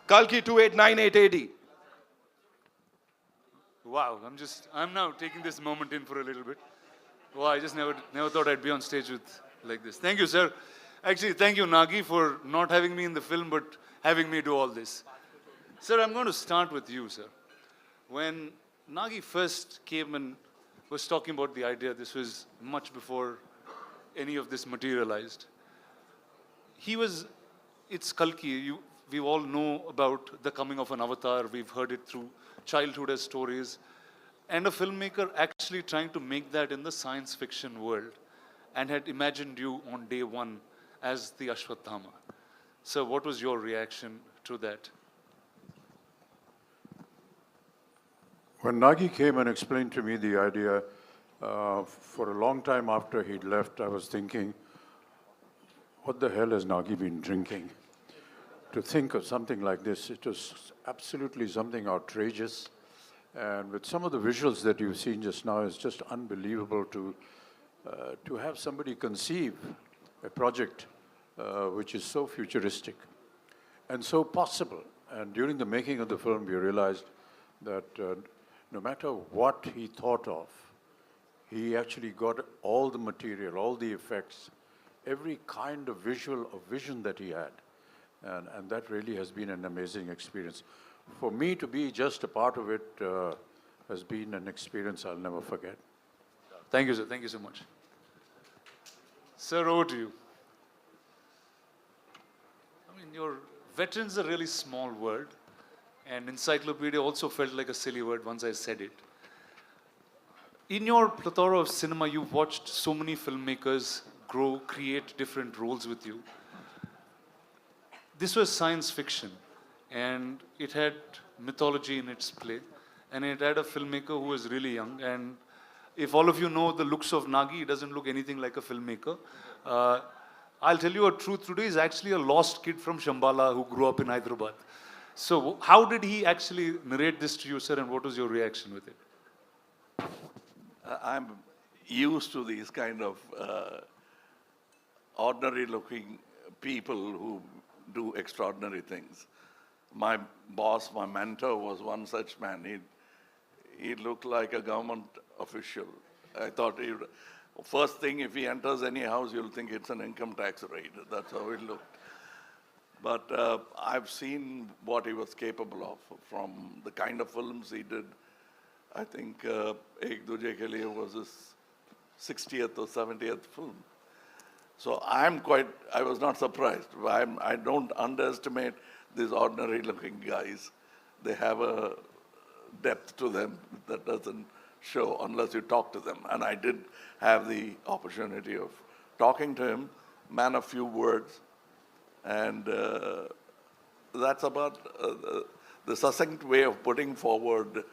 Kalki 289880. Wow, I'm now taking this moment in for a little bit. Wow, I just never thought I'd be on stage with like this. Thank you, sir. Actually, thank you, Nagi, for not having me in the film, but having me do all this. Sir, I'm going to start with you, sir. When Nagi first came and was talking about the idea, this was much before any of this materialized. It's Kalki. We all know about the coming of an avatar. We've heard it through childhood as stories. And a filmmaker actually trying to make that in the science fiction world and had imagined you on day one as the Ashwatthama. So what was your reaction to that? When Nagi came and explained to me the idea, for a long time after he'd left, I was thinking, what the hell has Nagi been drinking? To think of something like this, it was absolutely something outrageous. And with some of the visuals that you've seen just now, it's just unbelievable to have somebody conceive a project which is so futuristic and so possible. And during the making of the film, we realized that no matter what he thought of, he actually got all the material, all the effects, every kind of vision that he had. And that really has been an amazing experience. For me to be just a part of it has been an experience I'll never forget. Thank you, sir. Thank you so much. Sir, over to you. I mean, your veteran's a really small word, and encyclopedia also felt like a silly word once I said it. In your plethora of cinema, you've watched so many filmmakers grow, create different roles with you. This was science fiction, and it had mythology in its play, and it had a filmmaker who was really young. And if all of you know the looks of Nagi, he doesn't look anything like a filmmaker. I'll tell you a truth today, he's actually a lost kid from Shambhala who grew up in Hyderabad. So how did he actually narrate this to you, sir, and what was your reaction with it? I'm used to these kind of ordinary-looking people who do extraordinary things. My boss, my mentor, was one such man. He looked like a government official. I thought, first thing, if he enters any house, you'll think it's an income tax raid. That's how it looked. But I've seen what he was capable of from the kind of films he did. I think Ek Duje Ke Liye was his 60th or 70th film. So I was not surprised. I don't underestimate these ordinary-looking guys. They have a depth to them that doesn't show unless you talk to them. And I did have the opportunity of talking to him, man of few words. And that's about the succinct way of putting forward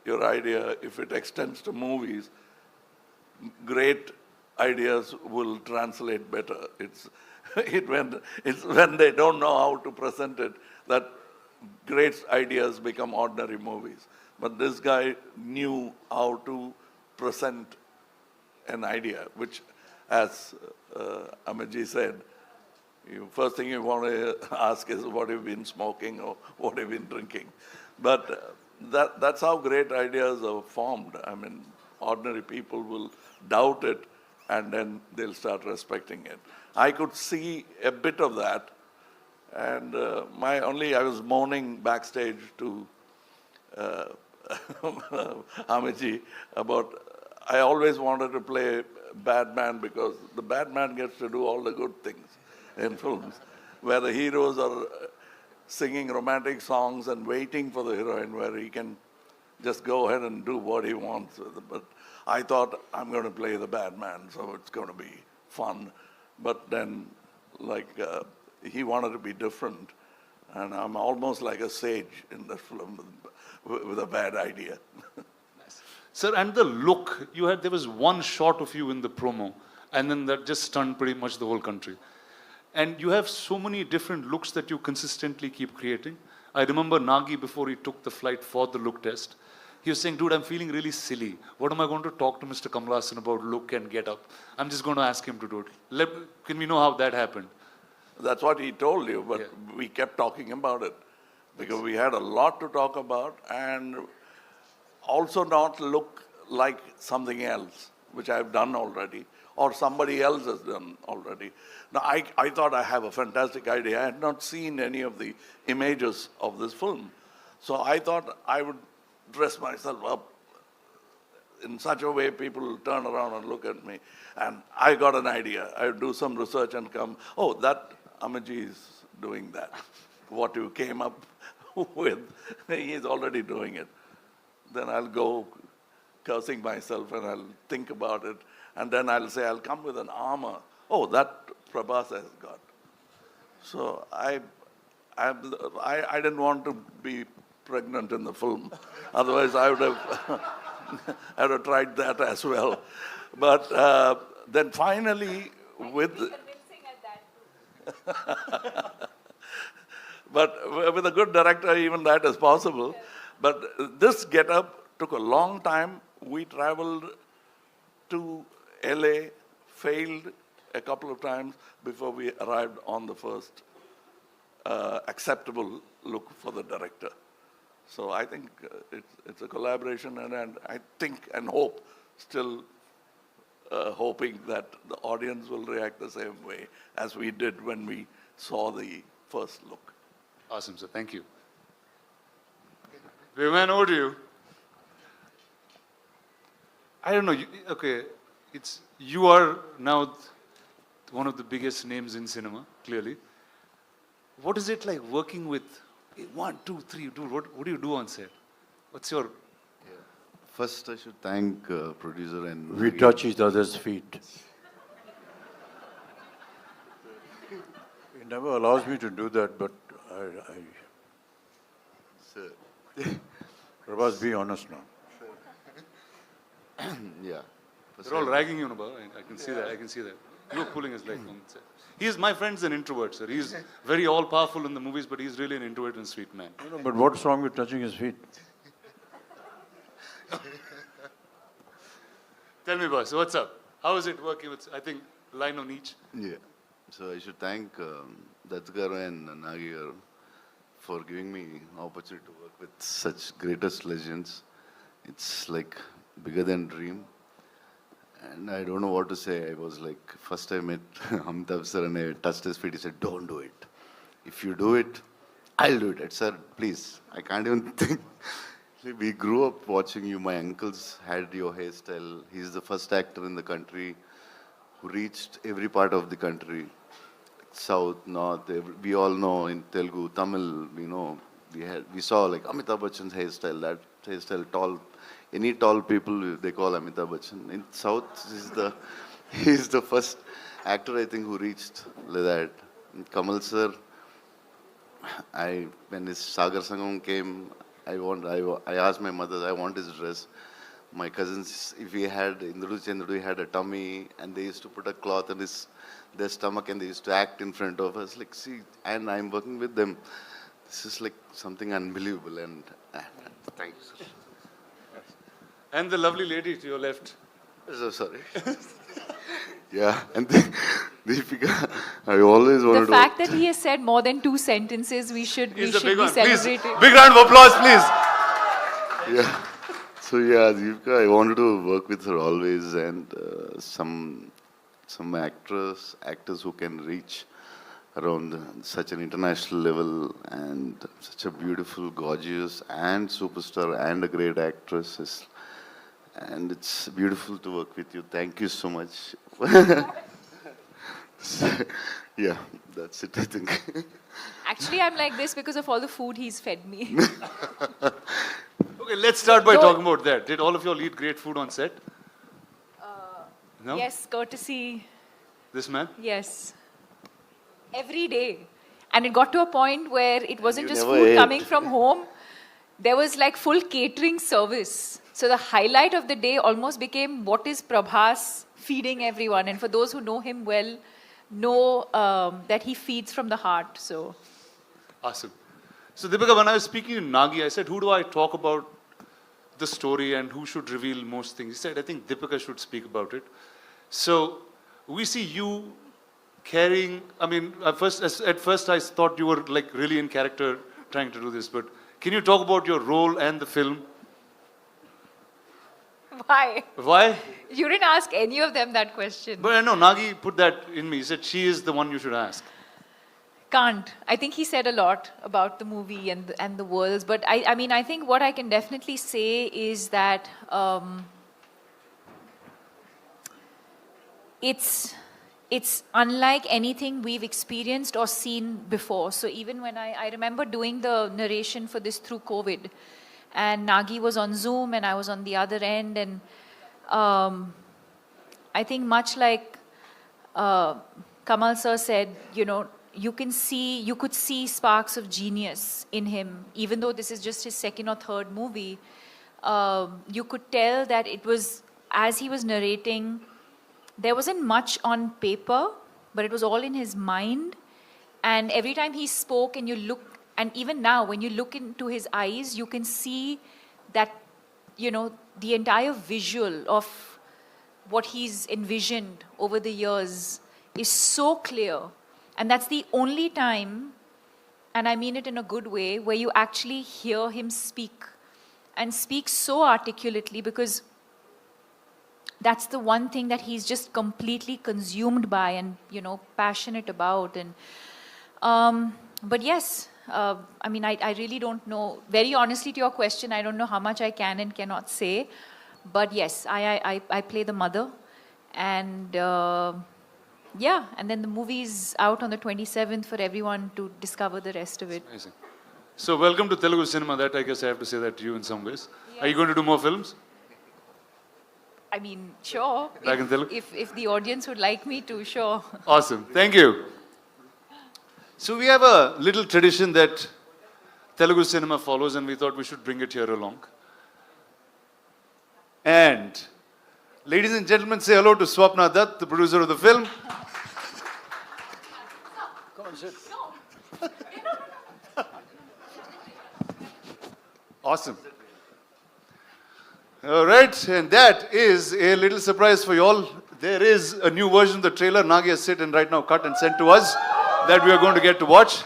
your idea. If it extends to movies, great ideas will translate better. It's when they don't know how to present it that great ideas become ordinary movies. But this guy knew how to present an idea, which, as Amitji said, first thing you want to ask is what have you been smoking or what have you been drinking. But that's how great ideas are formed. I mean, ordinary people will doubt it and then they'll start respecting it. I could see a bit of that, and I was moaning backstage to Amitji about, I always wanted to play bad man because the bad man gets to do all the good things in films, where the heroes are singing romantic songs and waiting for the heroine, where he can just go ahead and do what he wants with it. But I thought, I'm going to play the bad man, so it's going to be fun. But then, he wanted to be different. And I'm almost like a sage in the film with a bad idea. Nice. Sir, and the look, there was one shot of you in the promo, and then that just stunned pretty much the whole country. And you have so many different looks that you consistently keep creating. I remember Nagi, before he took the flight for the look test, he was saying, dude, I'm feeling really silly. What am I going to talk to Mr. Kamal Hassan about look and get up? I'm just going to ask him to do it. Can we know how that happened? That's what he told you, but we kept talking about it. because we had a lot to talk about and also not look like something else, which I've done already, or somebody else has done already. Now, I thought I have a fantastic idea. I had not seen any of the images of this film. So I thought I would dress myself up in such a way people will turn around and look at me. And I got an idea. I would do some research and come, oh, that Amaji is doing that. What you came up with, he's already doing it. Then I'll go cursing myself and I'll think about it. And then I'll say, I'll come with an armor. Oh, that Prabhas has got. So I didn't want to be pregnant in the film. Otherwise, I would have, I would have tried that as well. But then finally, with... But with a good director, even that is possible. But this get-up took a long time. We traveled to LA, failed a couple of times before we arrived on the first acceptable look for the director. So I think it's a collaboration, and I think and hope, still hoping that the audience will react the same way as we did when we saw the first look. Awesome, sir. Thank you. Viman, over to you. I don't know. Okay, you are now one of the biggest names in cinema, clearly. What is it like working with 1, 2, 3, dude? What do you do on set? What's your... First, I should thank producer and... We touch each other's feet. He never allows me to do that, but Sir. Prabhas, be honest now. Yeah. They're all ragging you, about. I can see that. I can see that. You're pulling his leg on set. My friend's an introvert, sir. He's very all-powerful in the movies, but he's really an introvert and sweet man. No, but what's wrong with touching his feet? Tell me, boss, what's up? How is it working with, I think, line on each? Yeah. So I should thank Dutt and Nagi for giving me opportunity to work with such greatest legends. It's like bigger than dream. And I don't know what to say. I was like, first I met Amitabh sir and I touched his feet. He said, don't do it. If you do it, I'll do it. I said, please, I can't even think. We grew up watching you. My uncles had your hairstyle. He's the first actor in the country who reached every part of the country. South, North, we all know in Telugu, Tamil, we saw like Amitabh Bachchan's hairstyle, that hairstyle, tall, any tall people they call Amitabh Bachchan. In South, he's the first actor I think who reached like that. And Kamal sir, when his Sagar Sangam came, I asked my mother, I want his dress. My cousins, if we had, Indru Chandru had a tummy and they used to put a cloth on their stomach and they used to act in front of us. Like, see, and I'm working with them. This is like something unbelievable and thank you, sir. And the lovely lady to your left. So sorry. Yeah, and Deepika, I always wanted to... The fact that he has said more than 2 sentences, we should be celebrating. Please, big round of applause, please. Yeah. So yeah, Deepika, I wanted to work with her always, and some actors who can reach around such an international level, and such a beautiful, gorgeous, and superstar, and a great actress. And it's beautiful to work with you. Thank you so much. Yeah, that's it, I think. Actually, I'm like this because of all the food he's fed me. Okay, let's start by talking about that. Did all of you all eat great food on set? No? Yes, courtesy. This man? Yes. Every day. And it got to a point where it wasn't You just never food ate. coming from home. There was like full catering service. So the highlight of the day almost became what is Prabhas feeding everyone. And for those who know him well, know that he feeds from the heart. So. Awesome. So Deepika, when I was speaking to Nagi, I said, who do I talk about the story and who should reveal most things? He said, I think Deepika should speak about it. So we see you carrying, I mean, at first I thought you were like really in character trying to do this, but can you talk about your role and the film? Why? Why? You didn't ask any of them that question. But I know Nagi put that in me. He said she is the one you should ask. Can't. I think he said a lot about the movie and the worlds. But I mean, I think what I can definitely say is that it's unlike anything we've experienced or seen before. So even when I remember doing the narration for this through COVID, and Nagi was on Zoom and I was on the other end, and I think much like Kamal sir said, you know, you could see sparks of genius in him, even though this is just his second or third movie. You could tell that it was, as he was narrating, there wasn't much on paper, but it was all in his mind. And every time he spoke and you look, and even now when you look into his eyes, you can see that, you know, the entire visual of what he's envisioned over the years is so clear. And that's the only time, and I mean it in a good way, where you actually hear him speak, and speak so articulately, because that's the one thing that he's just completely consumed by and, you know, passionate about. And but yes, I mean, I really don't know. Very honestly to your question, I don't know how much I can and cannot say. But yes, I play the mother. And yeah, and then the movie's out on the 27th for everyone to discover the rest of it. Amazing. So welcome to Telugu cinema. That I guess I have to say that to you in some ways. Yeah. Are you going to do more films? I mean, sure. Back in Telugu? If the audience would like me to, sure. Awesome. Thank you. So we have a little tradition that Telugu cinema follows, and we thought we should bring it here along. And ladies and gentlemen, say hello to Swapna Dutt, the producer of the film. Come on, sit. Awesome. All right, and that is a little surprise for you all. There is a new version of the trailer. Nagi has sit and right now cut and sent to us that we are going to get to watch.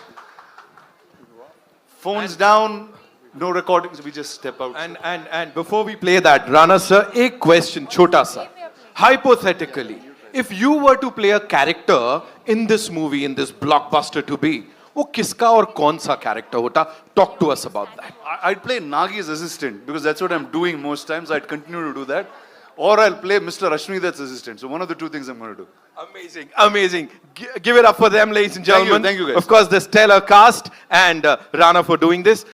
Phones down, no recordings, we just step out. And before we play that, Rana sir, a question, chota sa. Hypothetically, if you were to play a character in this movie, in this blockbuster to be, वो किसका और कौन सा character होता? Talk to us about that. I'd play Nagi's assistant because that's what I'm doing most times. I'd continue to do that. Or I'll play Mr. Aswani Dutt's assistant. So one of the two things I'm going to do. Amazing, amazing. Give it up for them, ladies and gentlemen. Thank you guys. Of course, the stellar cast and Rana for doing this.